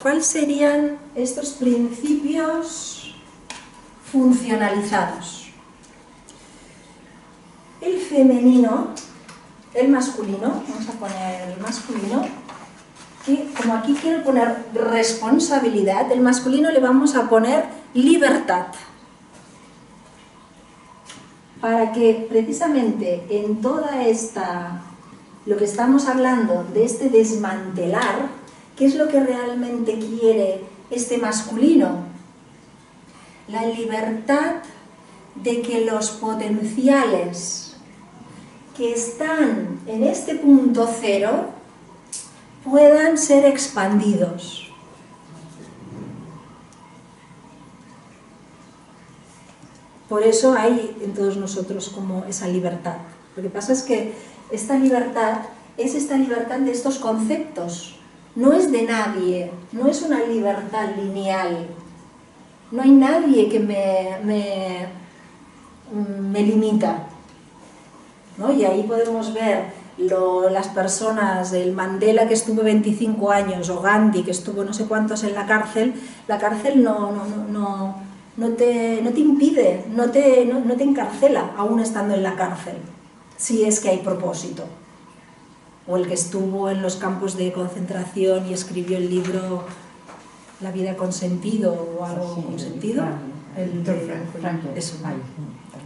¿Cuáles serían estos principios funcionalizados? El femenino, el masculino, vamos a poner el masculino, que como aquí quiero poner responsabilidad, el masculino le vamos a poner libertad. Para que precisamente en toda esta, lo que estamos hablando de este desmantelar, ¿qué es lo que realmente quiere este masculino? La libertad de que los potenciales que están en este punto cero puedan ser expandidos. Por eso hay en todos nosotros como esa libertad. Lo que pasa es que esta libertad es esta libertad de estos conceptos. No es de nadie, no es una libertad lineal. No hay nadie que me limita, ¿no? Y ahí podemos ver las personas, el Mandela que estuvo 25 años, o Gandhi que estuvo no sé cuántos en la cárcel no te impide, no te encarcela aún estando en la cárcel, si es que hay propósito. O el que estuvo en los campos de concentración y escribió el libro La vida con sentido, o algo con sentido. Eso,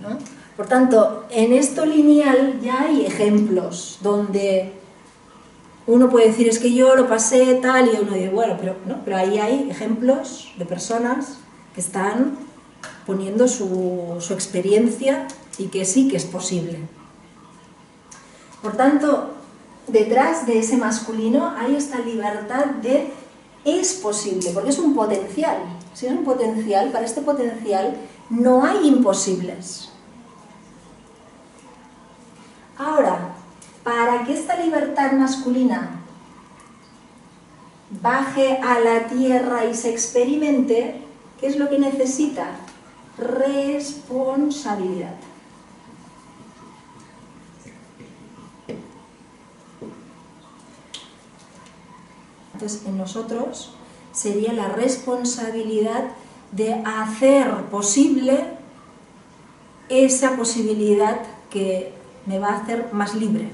¿no? Por tanto, en esto lineal ya hay ejemplos donde uno puede decir, es que yo lo pasé tal, y uno dice, bueno, pero ahí hay ejemplos de personas que están poniendo su experiencia y que sí que es posible. Por tanto, detrás de ese masculino hay esta libertad de es posible, porque es un potencial. Si es un potencial, para este potencial no hay imposibles. Ahora, para que esta libertad masculina baje a la tierra y se experimente, ¿qué es lo que necesita? Responsabilidad. Entonces, en nosotros sería la responsabilidad de hacer posible esa posibilidad que me va a hacer más libre.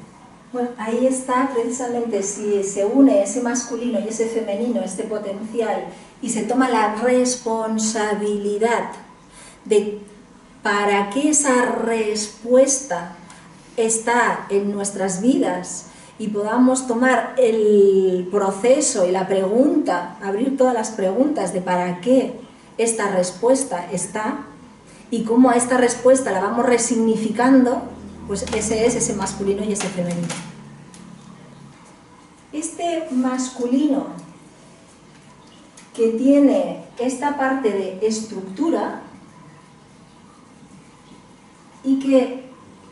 Bueno, ahí está precisamente, si se une ese masculino y ese femenino, este potencial, y se toma la responsabilidad de para qué esa respuesta está en nuestras vidas, y podamos tomar el proceso y la pregunta, abrir todas las preguntas de para qué esta respuesta está y cómo a esta respuesta la vamos resignificando, pues ese es ese masculino y ese femenino. Este masculino que tiene esta parte de estructura y que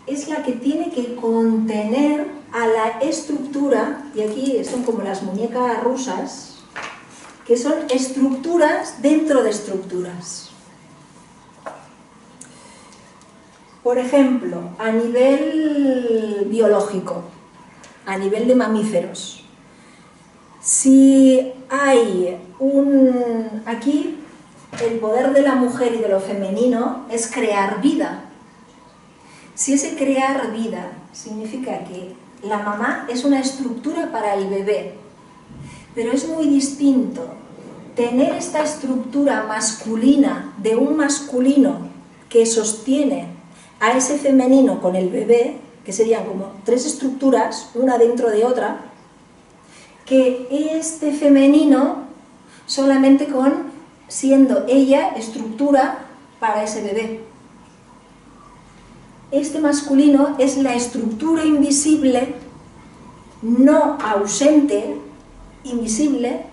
es la que tiene que contener a la estructura, y aquí son como las muñecas rusas, que son estructuras dentro de estructuras. Por ejemplo, a nivel biológico, a nivel de mamíferos, si hay aquí el poder de la mujer y de lo femenino es crear vida. Si ese crear vida significa que la mamá es una estructura para el bebé, pero es muy distinto tener esta estructura masculina de un masculino que sostiene a ese femenino con el bebé, que serían como tres estructuras, una dentro de otra, que este femenino solamente siendo ella estructura para ese bebé. Este masculino es la estructura invisible, no ausente, invisible,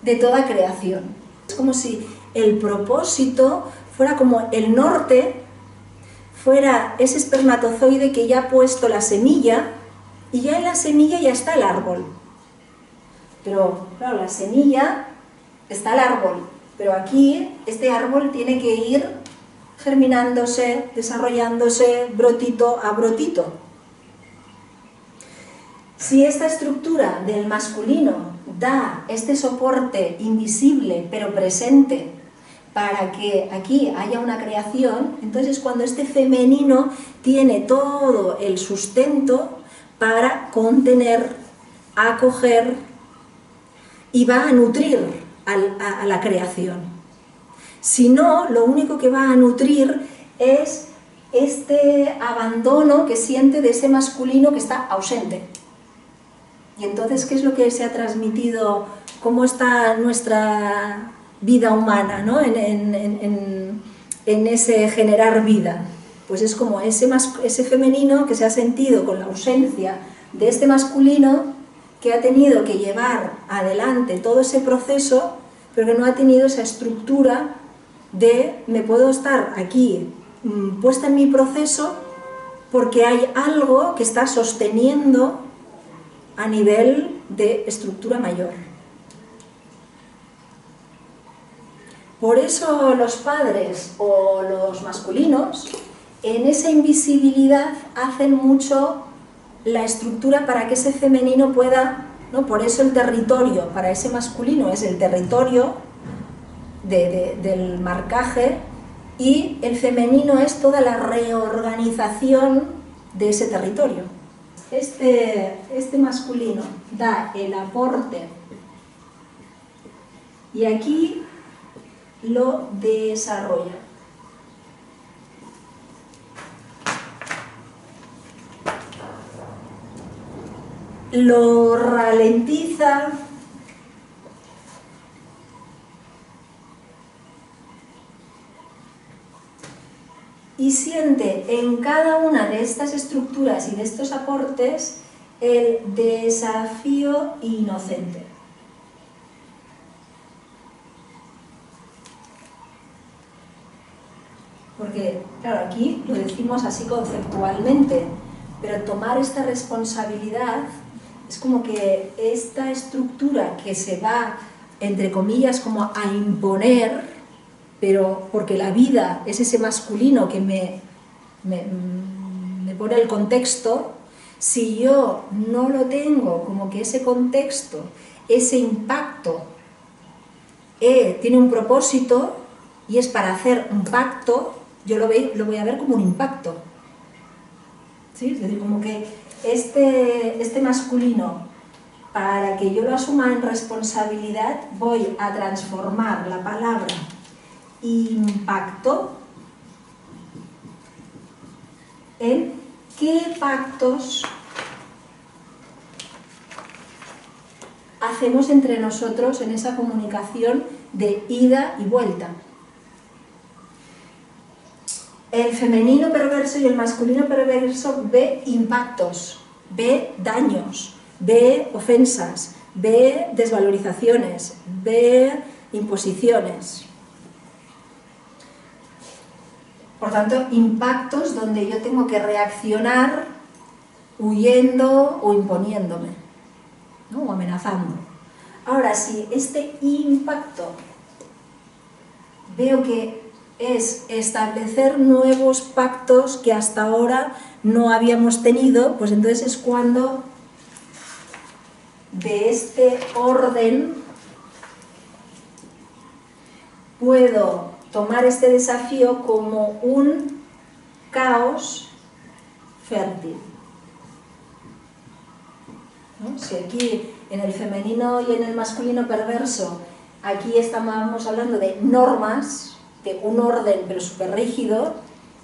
de toda creación. Es como si el propósito fuera como el norte, fuera ese espermatozoide que ya ha puesto la semilla, y ya en la semilla ya está el árbol. Pero, claro, la semilla está el árbol, pero aquí este árbol tiene que ir desarrollándose, brotito a brotito. Si esta estructura del masculino da este soporte invisible pero presente para que aquí haya una creación, entonces cuando este femenino tiene todo el sustento para contener, acoger y va a nutrir a la creación. Si no, lo único que va a nutrir es este abandono que siente de ese masculino que está ausente. Y entonces, ¿qué es lo que se ha transmitido? ¿Cómo está nuestra vida humana, ¿no? en ese generar vida? Pues es como ese femenino que se ha sentido con la ausencia de este masculino, que ha tenido que llevar adelante todo ese proceso, pero que no ha tenido esa estructura de me puedo estar aquí puesta en mi proceso porque hay algo que está sosteniendo a nivel de estructura mayor. Por eso los padres o los masculinos en esa invisibilidad hacen mucho la estructura para que ese femenino pueda, ¿no? Por eso el territorio para ese masculino es el territorio del marcaje, y el femenino es toda la reorganización de ese territorio. Este masculino da el aporte y aquí lo desarrolla. Lo ralentiza, y siente en cada una de estas estructuras y de estos aportes el desafío inocente. Porque, claro, aquí lo decimos así conceptualmente, pero tomar esta responsabilidad es como que esta estructura que se va, entre comillas, como a imponer, pero porque la vida es ese masculino que me pone el contexto, si yo no lo tengo como que ese contexto, ese impacto tiene un propósito y es para hacer un pacto, yo lo voy a ver como un impacto. ¿Sí? Es decir, como que este masculino, para que yo lo asuma en responsabilidad, voy a transformar la palabra impacto en qué pactos hacemos entre nosotros en esa comunicación de ida y vuelta. El femenino perverso y el masculino perverso ve impactos, ve daños, ve ofensas, ve desvalorizaciones, ve imposiciones. Por tanto, impactos donde yo tengo que reaccionar huyendo o imponiéndome, ¿no? O amenazando. Ahora, si este impacto veo que es establecer nuevos pactos que hasta ahora no habíamos tenido, pues entonces es cuando de este orden puedo tomar este desafío como un caos fértil, ¿no? Si aquí en el femenino y en el masculino perverso, aquí estamos hablando de normas, de un orden pero súper rígido,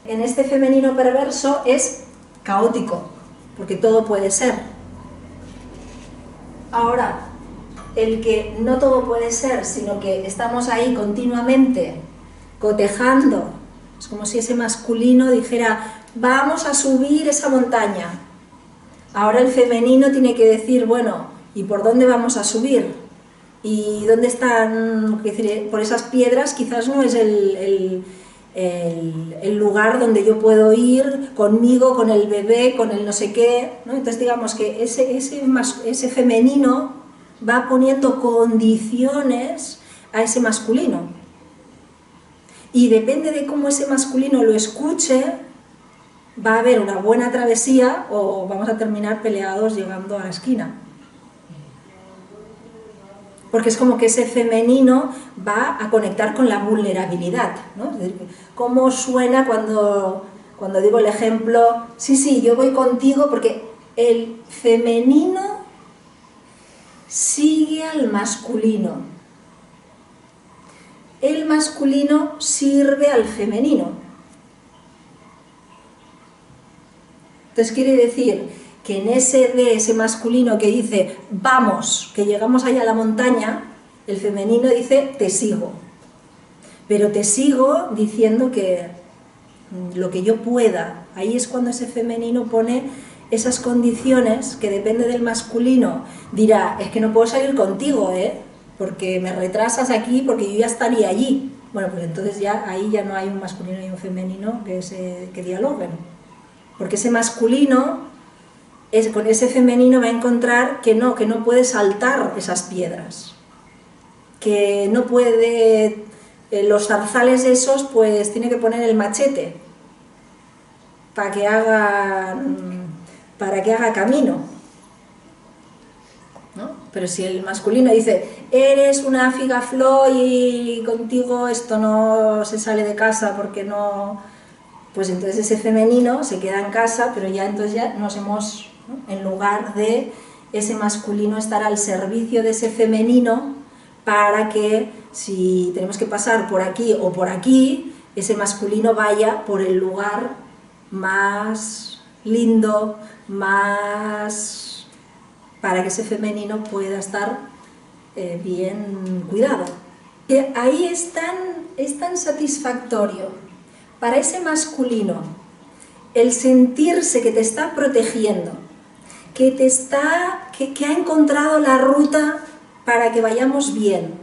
en este femenino perverso es caótico, porque todo puede ser. Ahora, el que no todo puede ser, sino que estamos ahí continuamente cotejando, es como si ese masculino dijera, vamos a subir esa montaña. Ahora el femenino tiene que decir, bueno, ¿y por dónde vamos a subir? ¿Y dónde están? Es decir, por esas piedras quizás no es el lugar donde yo puedo ir conmigo, con el bebé, con el no sé qué, ¿no? Entonces digamos que ese femenino va poniendo condiciones a ese masculino. Y depende de cómo ese masculino lo escuche, va a haber una buena travesía o vamos a terminar peleados llegando a la esquina. Porque es como que ese femenino va a conectar con la vulnerabilidad, ¿no? Es decir, ¿cómo suena cuando digo el ejemplo? Sí, yo voy contigo, porque el femenino sigue al masculino. El masculino sirve al femenino. Entonces quiere decir que en ese masculino que dice vamos, que llegamos allá a la montaña, el femenino dice te sigo. Pero te sigo diciendo que lo que yo pueda. Ahí es cuando ese femenino pone esas condiciones que depende del masculino. Dirá, es que no puedo salir contigo, porque me retrasas aquí, porque yo ya estaría allí. Bueno, pues entonces ya ahí ya no hay un masculino y un femenino que dialoguen. Porque ese masculino, con ese femenino va a encontrar que no puede saltar esas piedras. Que no puede, los zarzales esos, pues tiene que poner el machete para que haga camino, ¿no? Pero si el masculino dice, eres una figaflor y contigo esto no se sale de casa porque no, pues entonces ese femenino se queda en casa, pero ya entonces ya nos hemos, ¿no? En lugar de ese masculino estar al servicio de ese femenino para que si tenemos que pasar por aquí o por aquí, ese masculino vaya por el lugar más lindo, más para que ese femenino pueda estar bien cuidado. Que ahí es tan satisfactorio para ese masculino el sentirse que te está protegiendo, que ha encontrado la ruta para que vayamos bien,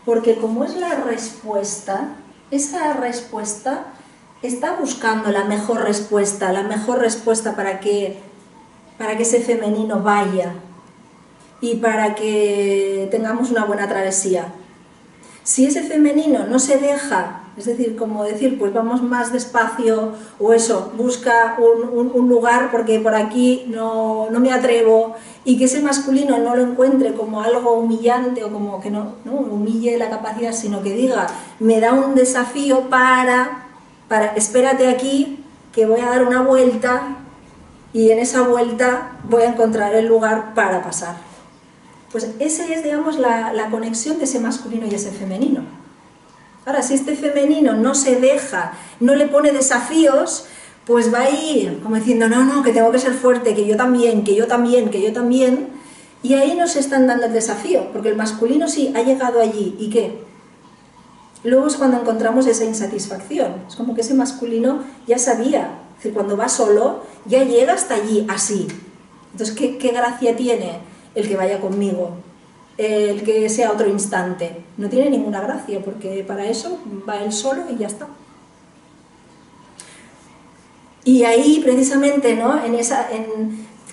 porque como es la respuesta, esa respuesta está buscando la mejor respuesta para que ese femenino vaya y para que tengamos una buena travesía. Si ese femenino no se deja, es decir, como decir, pues vamos más despacio, o eso, busca un lugar porque por aquí no me atrevo, y que ese masculino no lo encuentre como algo humillante o como que no humille la capacidad, sino que diga, me da un desafío para espérate aquí, que voy a dar una vuelta y en esa vuelta voy a encontrar el lugar para pasar. Pues esa es, digamos, la conexión de ese masculino y ese femenino. Ahora, si este femenino no se deja, no le pone desafíos, pues va a ir como diciendo, no, que tengo que ser fuerte, que yo también, y ahí nos están dando el desafío, porque el masculino sí ha llegado allí, ¿y qué? Luego es cuando encontramos esa insatisfacción, es como que ese masculino ya sabía, es decir, cuando va solo, ya llega hasta allí, así. Entonces, ¿qué gracia tiene el que vaya conmigo? El que sea otro instante? No tiene ninguna gracia, porque para eso va él solo y ya está. Y ahí, precisamente, ¿no?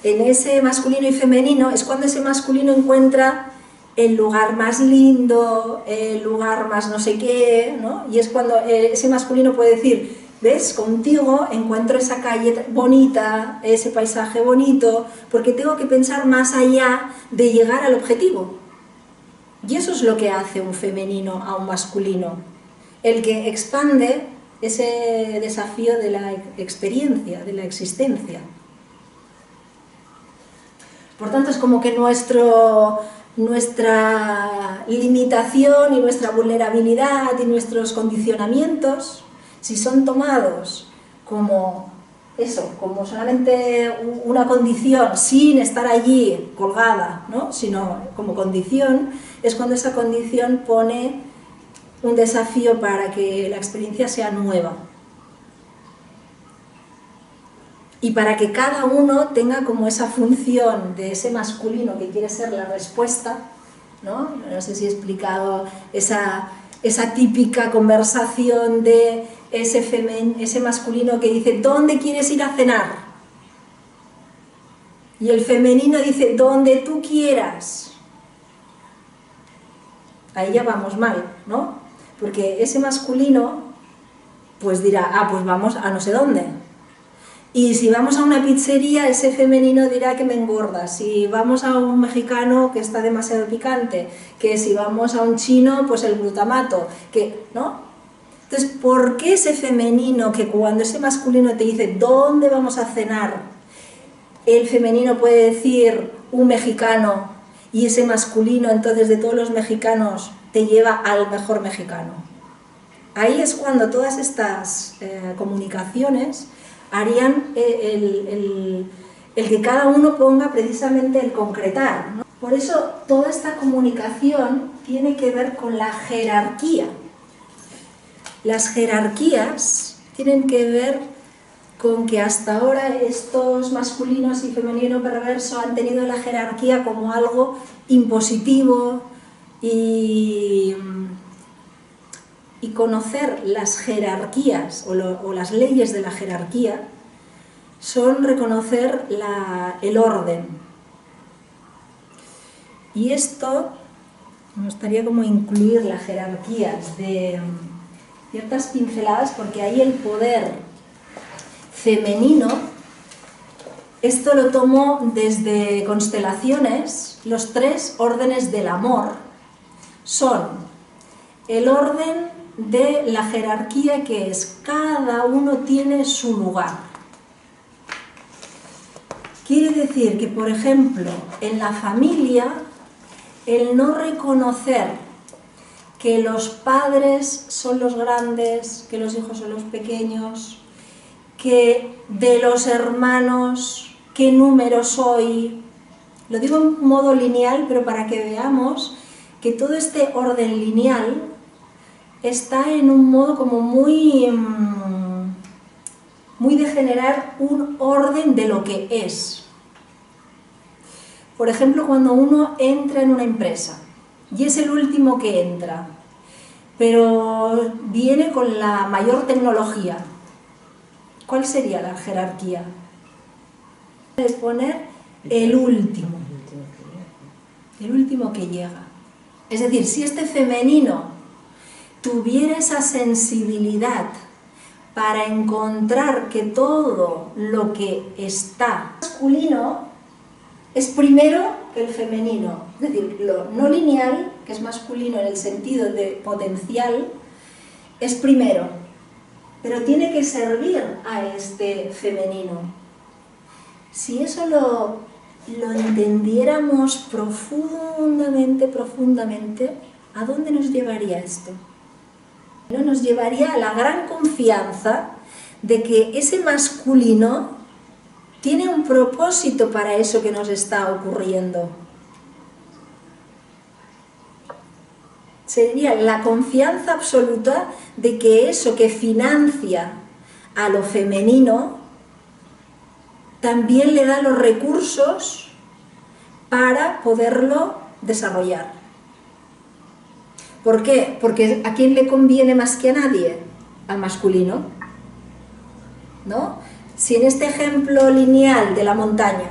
en ese masculino y femenino, es cuando ese masculino encuentra el lugar más lindo, el lugar más no sé qué, ¿no? Y es cuando ese masculino puede decir, ¿ves? Contigo encuentro esa calle bonita, ese paisaje bonito, porque tengo que pensar más allá de llegar al objetivo. Y eso es lo que hace un femenino a un masculino, el que expande ese desafío de la experiencia, de la existencia. Por tanto, es como que nuestra limitación y nuestra vulnerabilidad y nuestros condicionamientos, si son tomados como eso, como solamente una condición, sin estar allí colgada, ¿no? Sino como condición, es cuando esa condición pone un desafío para que la experiencia sea nueva. Y para que cada uno tenga como esa función de ese masculino que quiere ser la respuesta, ¿no? No sé si he explicado esa típica conversación de ese masculino que dice, ¿dónde quieres ir a cenar? Y el femenino dice, donde tú quieras. Ahí ya vamos mal, ¿no? Porque ese masculino pues dirá, pues vamos a no sé dónde. Y si vamos a una pizzería, ese femenino dirá que me engorda. Si vamos a un mexicano, que está demasiado picante. Que si vamos a un chino, pues el glutamato. ¿No? Entonces, ¿por qué ese femenino, que cuando ese masculino te dice ¿dónde vamos a cenar?, el femenino puede decir un mexicano, y ese masculino, entonces, de todos los mexicanos, te lleva al mejor mexicano? Ahí es cuando todas estas comunicaciones harían el que cada uno ponga precisamente el concretar, ¿no? Por eso toda esta comunicación tiene que ver con la jerarquía. Las jerarquías tienen que ver con que hasta ahora estos masculinos y femenino perverso han tenido la jerarquía como algo impositivo, y conocer las jerarquías o las leyes de la jerarquía son reconocer el orden. Y esto me gustaría como incluir la jerarquía de ciertas pinceladas, porque ahí el poder femenino, esto lo tomo desde constelaciones. Los 3 órdenes del amor son el orden de la jerarquía, que es cada uno tiene su lugar. Quiere decir que, por ejemplo, en la familia, el no reconocer que los padres son los grandes, que los hijos son los pequeños, que de los hermanos, qué número soy. Lo digo en modo lineal, pero para que veamos que todo este orden lineal está en un modo como muy de generar un orden de lo que es. Por ejemplo, cuando uno entra en una empresa y es el último que entra, pero viene con la mayor tecnología, ¿cuál sería la jerarquía? De poner el último que llega. Es decir, si este femenino tuviera esa sensibilidad para encontrar que todo lo que está masculino es primero que el femenino, es decir, lo no lineal, que es masculino en el sentido de potencial, es primero, pero tiene que servir a este femenino. Si eso lo entendiéramos profundamente, ¿a dónde nos llevaría esto? Nos llevaría a la gran confianza de que ese masculino tiene un propósito para eso que nos está ocurriendo. Sería la confianza absoluta de que eso que financia a lo femenino también le da los recursos para poderlo desarrollar. ¿Por qué? Porque ¿a quién le conviene más que a nadie? Al masculino, ¿no? Si en este ejemplo lineal de la montaña,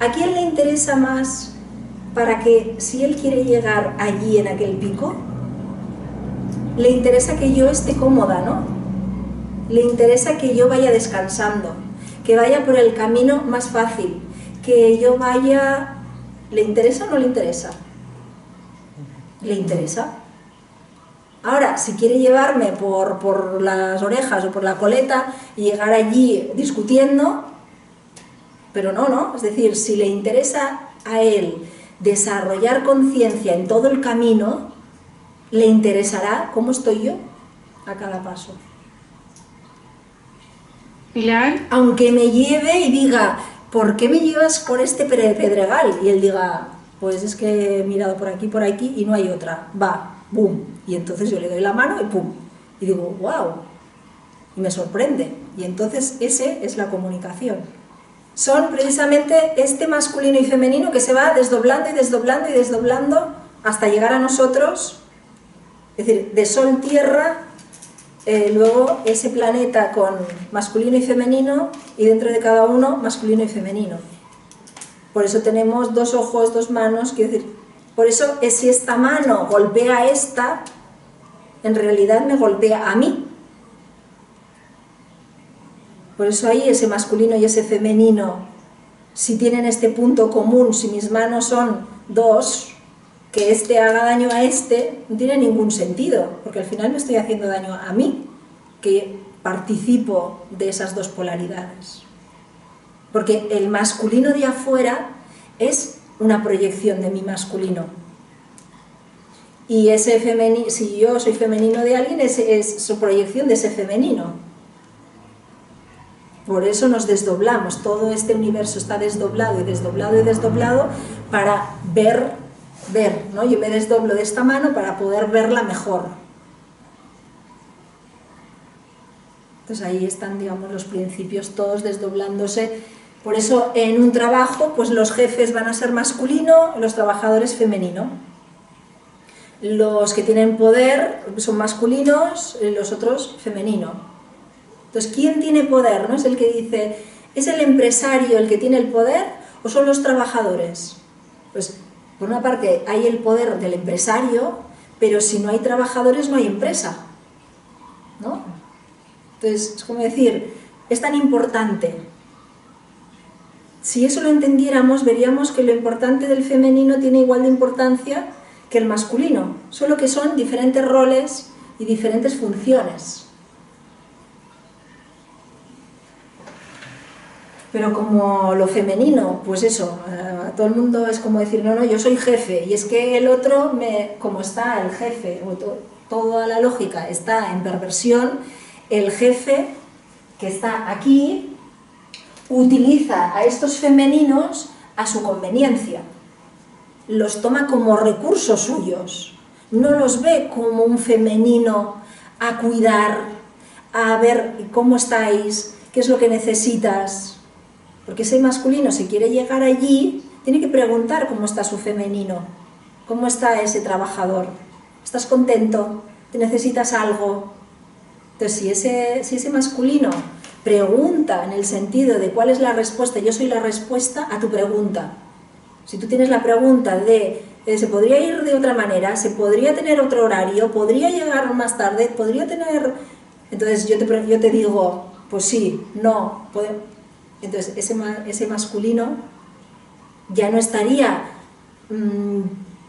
¿a quién le interesa más para que, si él quiere llegar allí en aquel pico, le interesa que yo esté cómoda, ¿no? Le interesa que yo vaya descansando, que vaya por el camino más fácil, que yo vaya... ¿Le interesa o no le interesa? ¿Le interesa? Ahora, si quiere llevarme por las orejas o por la coleta y llegar allí discutiendo, pero no, es decir, si le interesa a él desarrollar conciencia en todo el camino, le interesará cómo estoy yo a cada paso. Pilar. Aunque me lleve y diga, ¿por qué me llevas por este pedregal? Y él diga, pues es que he mirado por aquí y no hay otra. Va, boom. Y entonces yo le doy la mano y pum. Y digo, wow. Y me sorprende. Y entonces ese es la comunicación. Son precisamente este masculino y femenino que se va desdoblando y desdoblando y desdoblando hasta llegar a nosotros. Es decir, de sol-tierra, luego ese planeta con masculino y femenino, y dentro de cada uno masculino y femenino. Por eso tenemos 2 ojos, 2 manos, quiero decir, por eso si esta mano golpea a esta, en realidad me golpea a mí. Por eso ahí ese masculino y ese femenino, si tienen este punto común, si mis manos son dos, que este haga daño a este, no tiene ningún sentido, porque al final me estoy haciendo daño a mí, que participo de esas dos polaridades. Porque el masculino de afuera es una proyección de mi masculino. Y ese femenino, si yo soy femenino de alguien, es su proyección de ese femenino. Por eso nos desdoblamos, todo este universo está desdoblado y desdoblado y desdoblado para ver, ¿no? Yo me desdoblo de esta mano para poder verla mejor. Entonces ahí están, digamos, los principios todos desdoblándose. Por eso en un trabajo, pues los jefes van a ser masculino, los trabajadores femenino. Los que tienen poder son masculinos, los otros femenino. Entonces, ¿quién tiene poder? ¿No? Es el que dice, ¿es el empresario el que tiene el poder o son los trabajadores? Pues, por una parte, hay el poder del empresario, pero si no hay trabajadores no hay empresa, ¿no? Entonces, es como decir, es tan importante. Si eso lo entendiéramos, veríamos que lo importante del femenino tiene igual de importancia que el masculino, solo que son diferentes roles y diferentes funciones. Pero como lo femenino, pues eso, a todo el mundo es como decir, no, yo soy jefe, y es que el otro, como está el jefe, o toda la lógica está en perversión, el jefe que está aquí utiliza a estos femeninos a su conveniencia, los toma como recursos suyos, no los ve como un femenino a cuidar, a ver cómo estáis, qué es lo que necesitas. Porque ese masculino, si quiere llegar allí, tiene que preguntar cómo está su femenino, cómo está ese trabajador. ¿Estás contento? ¿Te necesitas algo? Entonces, si ese masculino pregunta en el sentido de cuál es la respuesta, yo soy la respuesta a tu pregunta. Si tú tienes la pregunta de se podría ir de otra manera, se podría tener otro horario, podría llegar más tarde, podría tener... Entonces yo te digo, pues sí, no, entonces ese masculino ya no estaría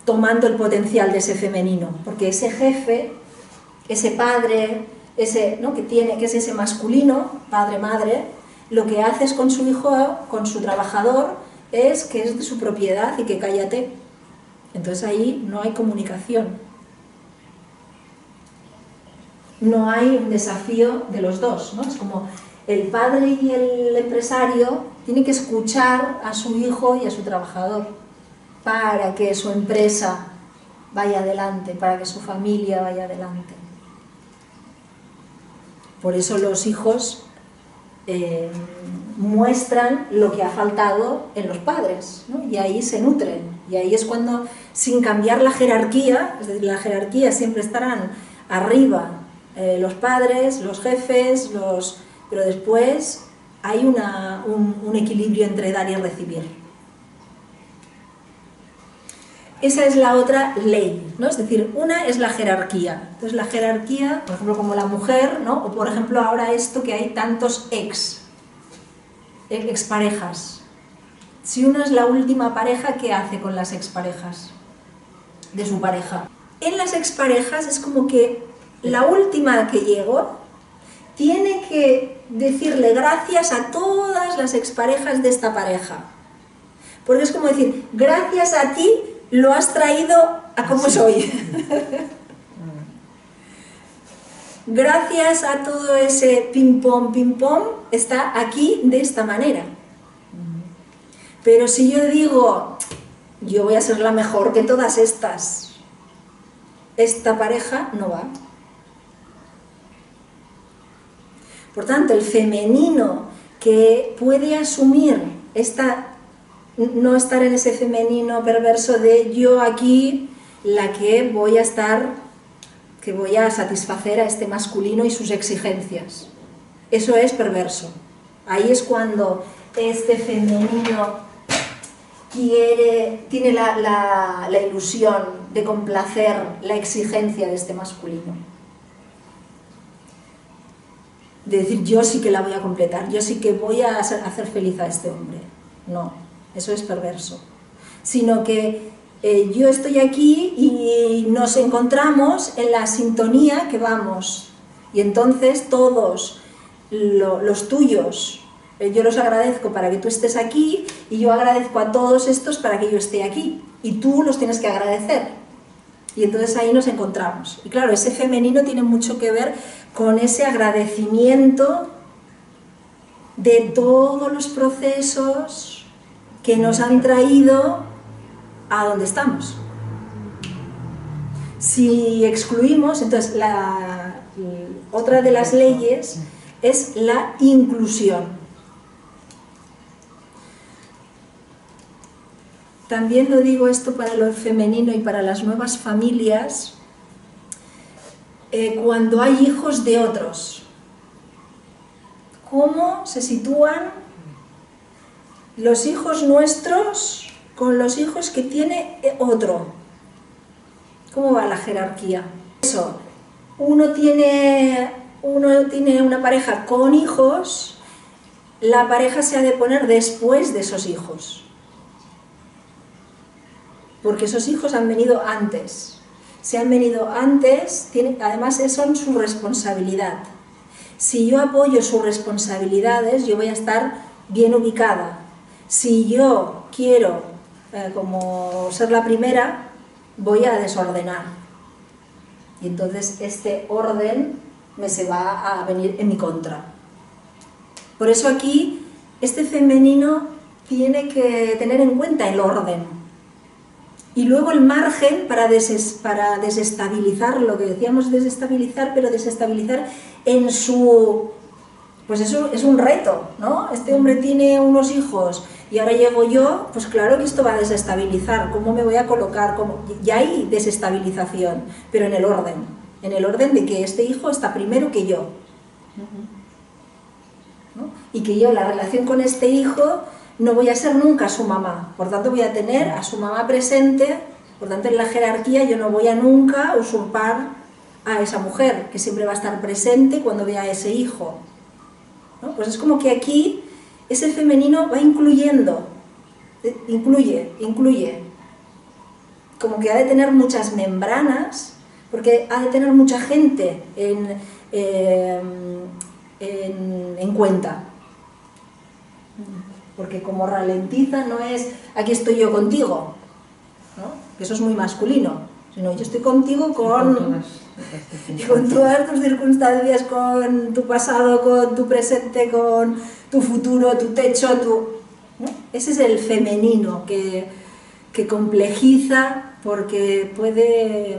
tomando el potencial de ese femenino, porque ese jefe, ese padre, ¿no? que es ese masculino, padre-madre, lo que hace es con su hijo, con su trabajador, es que es de su propiedad y que cállate. Entonces ahí no hay comunicación. No hay un desafío de los dos, ¿no? Es como el padre y el empresario tienen que escuchar a su hijo y a su trabajador para que su empresa vaya adelante, para que su familia vaya adelante. Por eso los hijos muestran lo que ha faltado en los padres, ¿no? Y ahí se nutren, y ahí es cuando, sin cambiar la jerarquía, es decir, la jerarquía siempre estarán arriba los padres, los jefes, pero después hay un equilibrio entre dar y recibir. Esa es la otra ley, ¿no? Es decir, una es la jerarquía. Entonces la jerarquía, por ejemplo, como la mujer, ¿no? O por ejemplo ahora esto que hay tantos exparejas. Si uno es la última pareja, ¿qué hace con las exparejas de su pareja? En las exparejas es como que la última que llegó tiene que decirle gracias a todas las exparejas de esta pareja. Porque es como decir, gracias a ti lo has traído a como soy. Gracias a todo ese ping-pong, está aquí de esta manera. Pero si yo digo, yo voy a ser la mejor que todas estas, esta pareja no va. Por tanto, el femenino que puede asumir no estar en ese femenino perverso de yo aquí la que voy a estar, que voy a satisfacer a este masculino y sus exigencias. Eso es perverso. Ahí es cuando este femenino tiene la ilusión de complacer la exigencia de este masculino. de decir yo sí que la voy a completar, yo sí que voy a hacer feliz a este hombre. No, eso es perverso. Sino que yo estoy aquí y nos encontramos en la sintonía que vamos. Y entonces todos los tuyos, yo los agradezco para que tú estés aquí y yo agradezco a todos estos para que yo esté aquí. Y tú los tienes que agradecer. Y entonces ahí nos encontramos. Y claro, ese femenino tiene mucho que ver con ese agradecimiento de todos los procesos que nos han traído a donde estamos. Si excluimos, entonces otra de las leyes es la inclusión. También lo digo esto para lo femenino y para las nuevas familias, cuando hay hijos de otros. ¿Cómo se sitúan los hijos nuestros con los hijos que tiene otro? ¿Cómo va la jerarquía? Eso, uno tiene una pareja con hijos, la pareja se ha de poner después de esos hijos. Porque esos hijos han venido antes. Si han venido antes, además son su responsabilidad. Si yo apoyo sus responsabilidades, yo voy a estar bien ubicada. Si yo quiero como ser la primera, voy a desordenar. Y entonces este orden se va a venir en mi contra. Por eso aquí, este femenino tiene que tener en cuenta el orden. Y luego el margen para desestabilizar, lo que decíamos desestabilizar, pero desestabilizar en su... Pues eso es un reto, ¿no? Este hombre tiene unos hijos y ahora llego yo, pues claro que esto va a desestabilizar. ¿Cómo me voy a colocar? Ya hay desestabilización, pero en el orden de que este hijo está primero que yo. ¿No? Y que yo, la relación con este hijo, no voy a ser nunca su mamá, por tanto voy a tener a su mamá presente, por tanto en la jerarquía yo no voy a nunca usurpar a esa mujer, que siempre va a estar presente cuando vea a ese hijo. ¿No? Pues es como que aquí ese femenino va incluyendo, incluye, como que ha de tener muchas membranas, porque ha de tener mucha gente en cuenta. Porque como ralentiza no es aquí estoy yo contigo, ¿no? Que eso es muy masculino, sino yo estoy contigo con todas tus circunstancias, con tu pasado, con tu presente, con tu futuro, tu techo, ¿no? Ese es el femenino que complejiza porque puede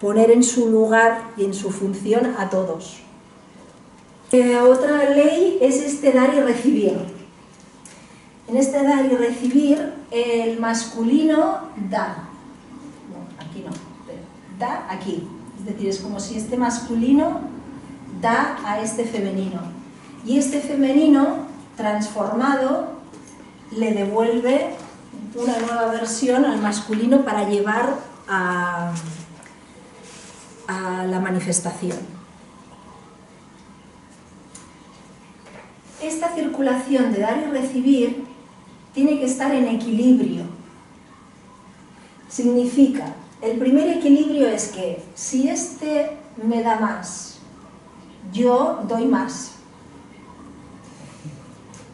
poner en su lugar y en su función a todos. Otra ley es este dar y recibir. En este dar y recibir, el masculino da. No, aquí no, pero da aquí. Es decir, es como si este masculino da a este femenino. Y este femenino, transformado, le devuelve una nueva versión al masculino para llevar a la manifestación. Esta circulación de dar y recibir tiene que estar en equilibrio. Significa, el primer equilibrio es que si este me da más, yo doy más.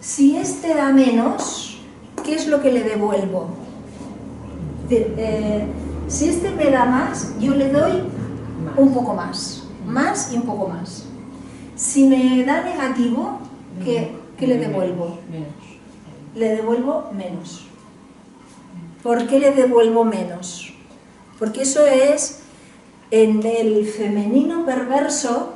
Si este da menos, ¿qué es lo que le devuelvo? Si este me da más, yo le doy un poco más y un poco más. Si me da negativo, ¿qué le devuelvo? Le devuelvo menos. ¿Por qué le devuelvo menos? Porque eso es, en el femenino perverso,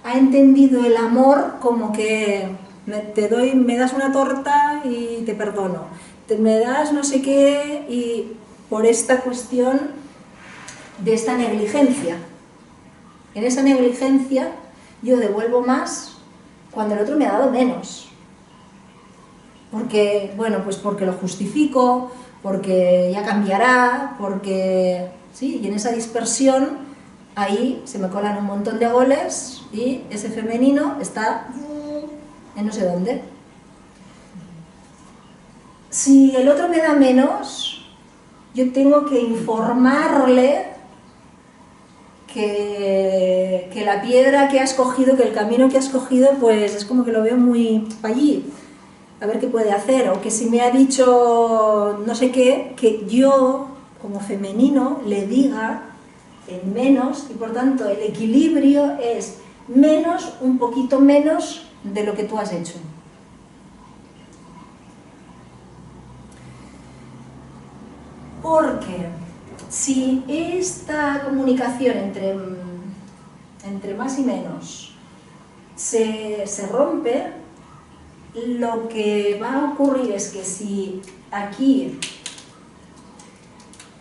ha entendido el amor como que me das una torta y te perdono, me das no sé qué, y por esta cuestión de esta negligencia. En esa negligencia yo devuelvo más cuando el otro me ha dado menos. Porque, bueno, pues porque lo justifico, porque ya cambiará, porque... Sí, y en esa dispersión ahí se me colan un montón de goles y ese femenino está en no sé dónde. Si el otro me da menos, yo tengo que informarle que la piedra que ha escogido, que el camino que ha escogido, pues es como que lo veo muy para allí, a ver qué puede hacer, o que si me ha dicho no sé qué, que yo, como femenino, le diga en menos, y por tanto el equilibrio es menos, un poquito menos de lo que tú has hecho. Porque si esta comunicación entre más y menos se rompe, lo que va a ocurrir es que si aquí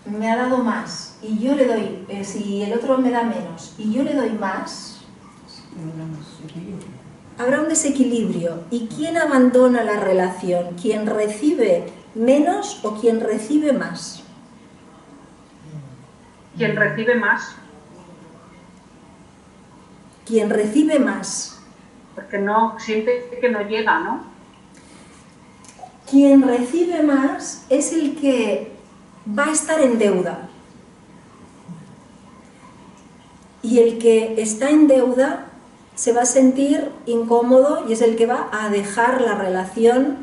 me ha dado más y yo le doy, si el otro me da menos y yo le doy más, habrá un desequilibrio. ¿Y quién abandona la relación? ¿Quién recibe menos o quien recibe más? Quien recibe más. Quien recibe más. Porque no siente que no llega, ¿no? Quien recibe más es el que va a estar en deuda. Y el que está en deuda se va a sentir incómodo y es el que va a dejar la relación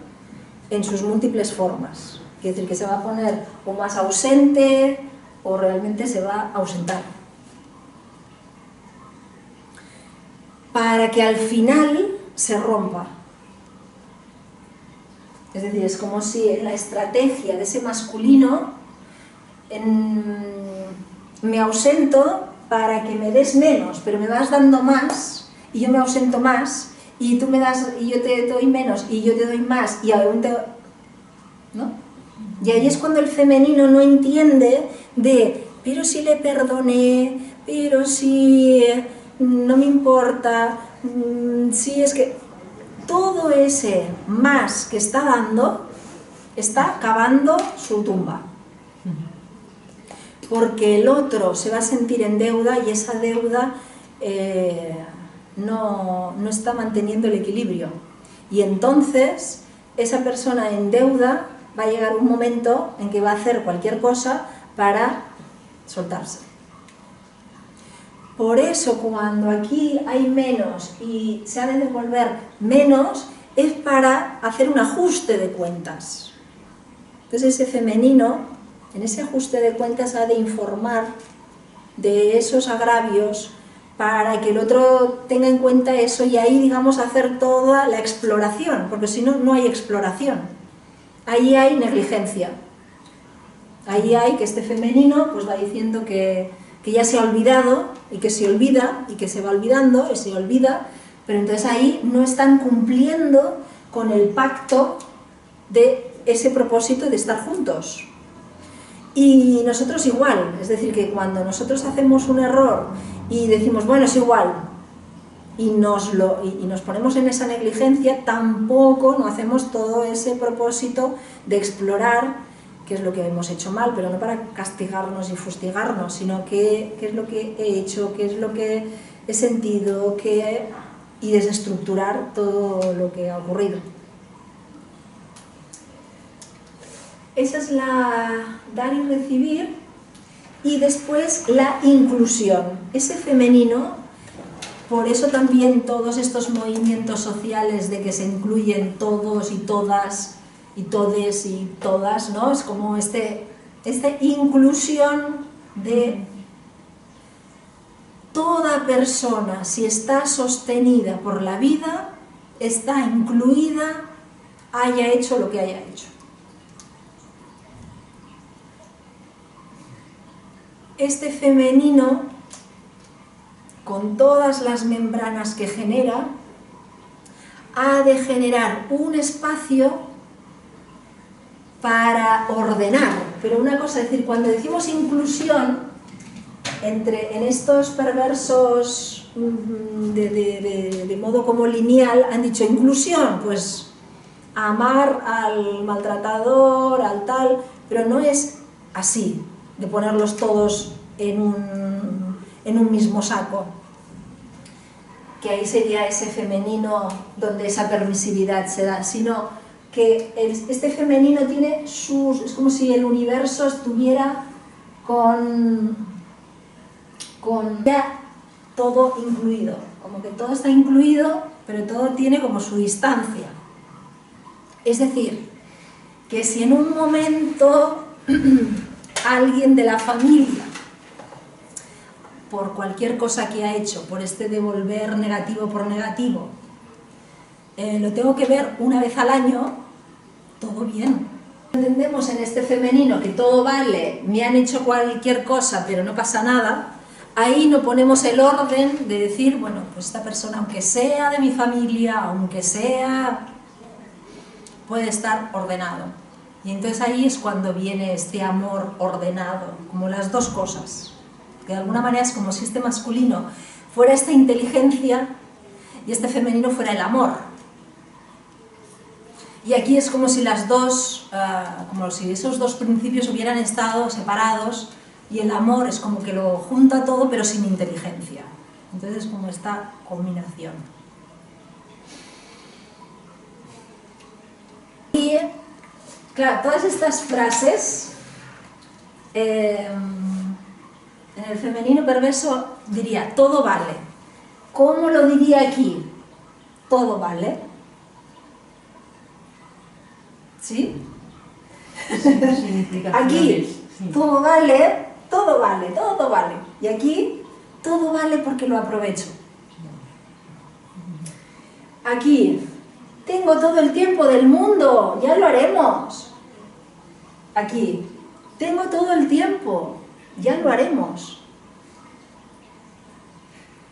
en sus múltiples formas. Es decir, que se va a poner o más ausente o realmente se va a ausentar. Para que al final se rompa. Es decir, es como si en la estrategia de ese masculino me ausento para que me des menos, pero me vas dando más y yo me ausento más y tú me das y yo te doy menos y yo te doy más y aún te... ¿no? Y ahí es cuando el femenino no entiende de, pero si le perdoné, pero si no me importa, si es que todo ese más que está dando está cavando su tumba. Porque el otro se va a sentir en deuda y esa deuda no está manteniendo el equilibrio. Y entonces esa persona en deuda va a llegar un momento en que va a hacer cualquier cosa para soltarse. Por eso cuando aquí hay menos y se ha de devolver menos, es para hacer un ajuste de cuentas. Entonces ese femenino, en ese ajuste de cuentas, ha de informar de esos agravios para que el otro tenga en cuenta eso y ahí, digamos, hacer toda la exploración, porque si no, no hay exploración. Ahí hay negligencia. Ahí hay que este femenino pues va diciendo que ya se ha olvidado y que se olvida y que se va olvidando y se olvida, pero entonces ahí no están cumpliendo con el pacto de ese propósito de estar juntos. Y nosotros igual, es decir, que cuando nosotros hacemos un error y decimos, bueno, es igual, y nos ponemos en esa negligencia, tampoco no hacemos todo ese propósito de explorar qué es lo que hemos hecho mal, pero no para castigarnos y fustigarnos, sino qué es lo que he hecho, qué es lo que he sentido, y desestructurar todo lo que ha ocurrido. Esa es la dar y recibir, y después la inclusión. Ese femenino, por eso también todos estos movimientos sociales de que se incluyen todos y todas, y todes y todas, ¿no? Es como esta inclusión de toda persona, si está sostenida por la vida, está incluida, haya hecho lo que haya hecho. Este femenino, con todas las membranas que genera, ha de generar un espacio para ordenar. Pero una cosa, es decir, cuando decimos inclusión, en estos perversos de modo como lineal, han dicho inclusión, pues amar al maltratador, al tal, pero no es así, de ponerlos todos en en un mismo saco, que ahí sería ese femenino donde esa permisividad se da, sino que este femenino tiene sus... es como si el universo estuviera con ya todo incluido, como que todo está incluido, pero todo tiene como su distancia. Es decir, que si en un momento alguien de la familia, por cualquier cosa que ha hecho, por este devolver negativo por negativo, lo tengo que ver una vez al año, todo bien. Entendemos en este femenino que todo vale, me han hecho cualquier cosa pero no pasa nada, ahí no ponemos el orden de decir, bueno, pues esta persona, aunque sea de mi familia, aunque sea, puede estar ordenado. Y entonces ahí es cuando viene este amor ordenado, como las dos cosas. Que de alguna manera es como si este masculino fuera esta inteligencia y este femenino fuera el amor. Y aquí es como si las dos, como si esos dos principios hubieran estado separados, y el amor es como que lo junta todo pero sin inteligencia. Entonces es como esta combinación. Y claro, todas estas frases en el femenino perverso diría todo vale. ¿Cómo lo diría aquí? Todo vale. ¿Sí? Aquí todo vale, todo vale, todo vale. Y aquí todo vale porque lo aprovecho. Aquí tengo todo el tiempo del mundo, ya lo haremos. Aquí tengo todo el tiempo, ya lo haremos.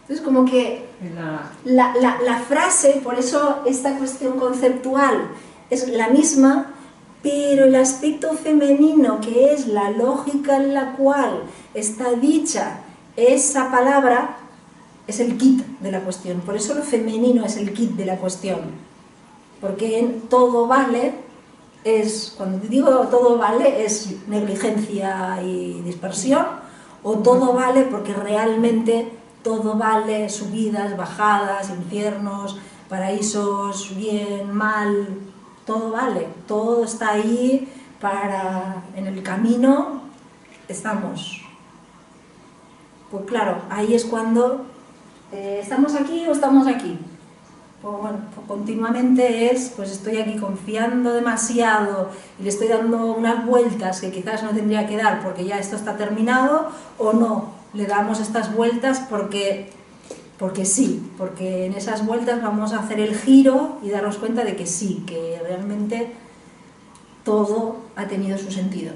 Entonces como que la frase, por eso esta cuestión conceptual es la misma, pero el aspecto femenino, que es la lógica en la cual está dicha esa palabra, es el kit de la cuestión. Por eso lo femenino es el kit de la cuestión. Porque en todo vale, cuando digo todo vale, es negligencia y dispersión, o todo vale porque realmente todo vale, subidas, bajadas, infiernos, paraísos, bien, mal, todo vale, todo está ahí en el camino estamos. Pues claro, ahí es cuando ¿estamos aquí o estamos aquí? Pues bueno, pues continuamente pues estoy aquí confiando demasiado y le estoy dando unas vueltas que quizás no tendría que dar porque ya esto está terminado, o no, le damos estas vueltas porque sí, porque en esas vueltas vamos a hacer el giro y darnos cuenta de que sí, que realmente todo ha tenido su sentido.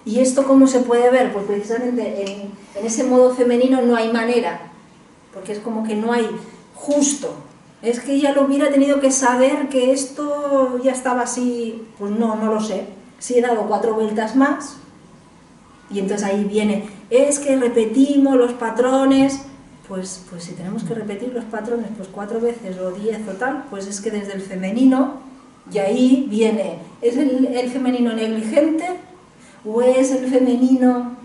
¿Y esto cómo se puede ver? Pues precisamente en ese modo femenino no hay manera, porque es como que no hay justo. Es que ella lo hubiera tenido que saber que esto ya estaba así, pues no lo sé. Si he dado 4 vueltas más, y entonces ahí viene, es que repetimos los patrones. Pues si tenemos que repetir los patrones pues 4 veces o 10 o tal, pues es que desde el femenino, y ahí viene, ¿es el femenino negligente o es el femenino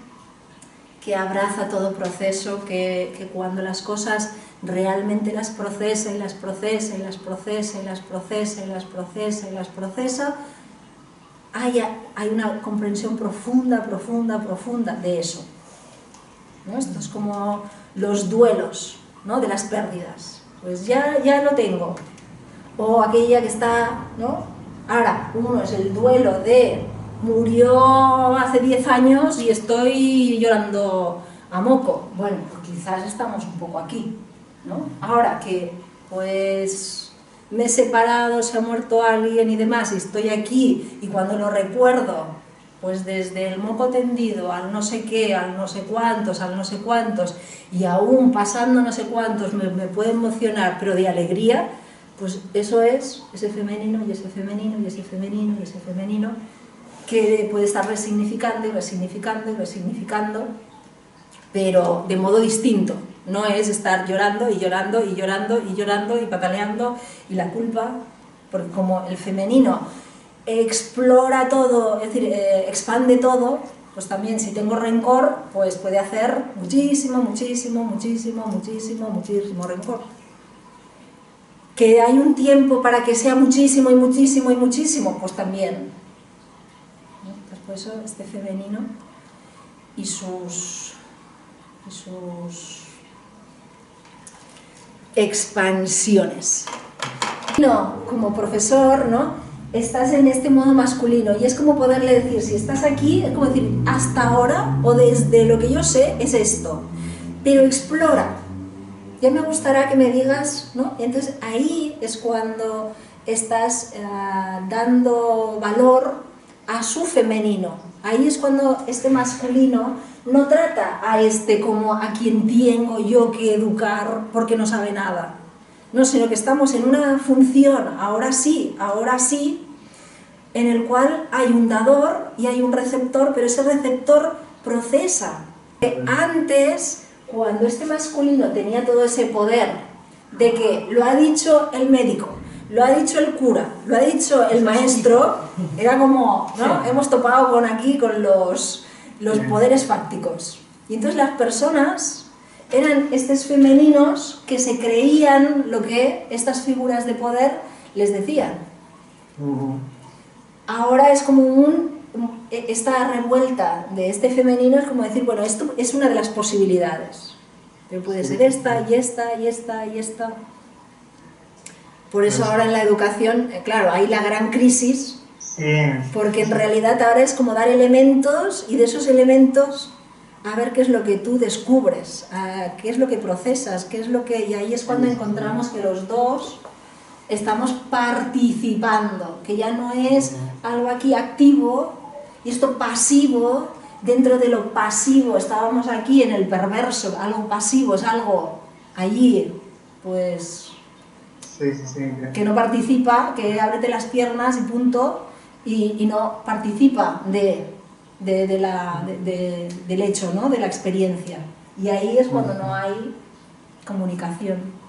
que abraza todo proceso, que cuando las cosas realmente las procesa y las procesa y las procesa y las procesa y las procesa y las procesa, hay una comprensión profunda, profunda, profunda de eso, ¿no? Esto es como los duelos, ¿no?, de las pérdidas. Pues ya lo tengo. O aquella que está, ¿no? Ahora, uno es el duelo de murió hace 10 años y estoy llorando a moco. Bueno, pues quizás estamos un poco aquí, ¿no? Ahora que pues me he separado, se ha muerto alguien y demás, y estoy aquí, y cuando lo recuerdo, pues desde el moco tendido al no sé qué, al no sé cuántos, y aún pasando no sé cuántos me puede emocionar, pero de alegría, pues eso es ese femenino y ese femenino y ese femenino y ese femenino que puede estar resignificando y resignificando y resignificando, pero de modo distinto. No es estar llorando y llorando y llorando y llorando y pataleando, y la culpa, porque como el femenino explora todo, es decir, expande todo, pues también si tengo rencor, pues puede hacer muchísimo, muchísimo, muchísimo, muchísimo, muchísimo rencor. Que hay un tiempo para que sea muchísimo y muchísimo y muchísimo, pues también. Pues por eso este femenino y sus expansiones. No, como profesor, ¿no? Estás en este modo masculino y es como poderle decir, si estás aquí, es como decir, hasta ahora o desde lo que yo sé es esto, pero explora. Ya me gustará que me digas, ¿no? Entonces ahí es cuando estás dando valor a su femenino. Ahí es cuando este masculino no trata a este como a quien tengo yo que educar porque no sabe nada. No, sino que estamos en una función, ahora sí, en el cual hay un dador y hay un receptor, pero ese receptor procesa. Antes, cuando este masculino tenía todo ese poder de que lo ha dicho el médico, lo ha dicho el cura, lo ha dicho el maestro, era como, ¿no? Hemos topado con los poderes fácticos. Y entonces las personas eran estos femeninos que se creían lo que estas figuras de poder les decían. Ahora es como esta revuelta de este femenino es como decir, bueno, esto es una de las posibilidades, pero puede ser esta y esta y esta y esta. Por eso ahora en la educación, claro, hay la gran crisis, porque en realidad ahora es como dar elementos y de esos elementos a ver qué es lo que tú descubres, qué es lo que procesas, qué es lo que... Y ahí es cuando encontramos que los dos estamos participando, que ya no es algo aquí activo y esto pasivo. Dentro de lo pasivo estábamos aquí en el perverso, algo pasivo es algo allí, pues que no participa, que ábrete las piernas y punto, y no participa del hecho, ¿no? De la experiencia. Y ahí es cuando no hay comunicación.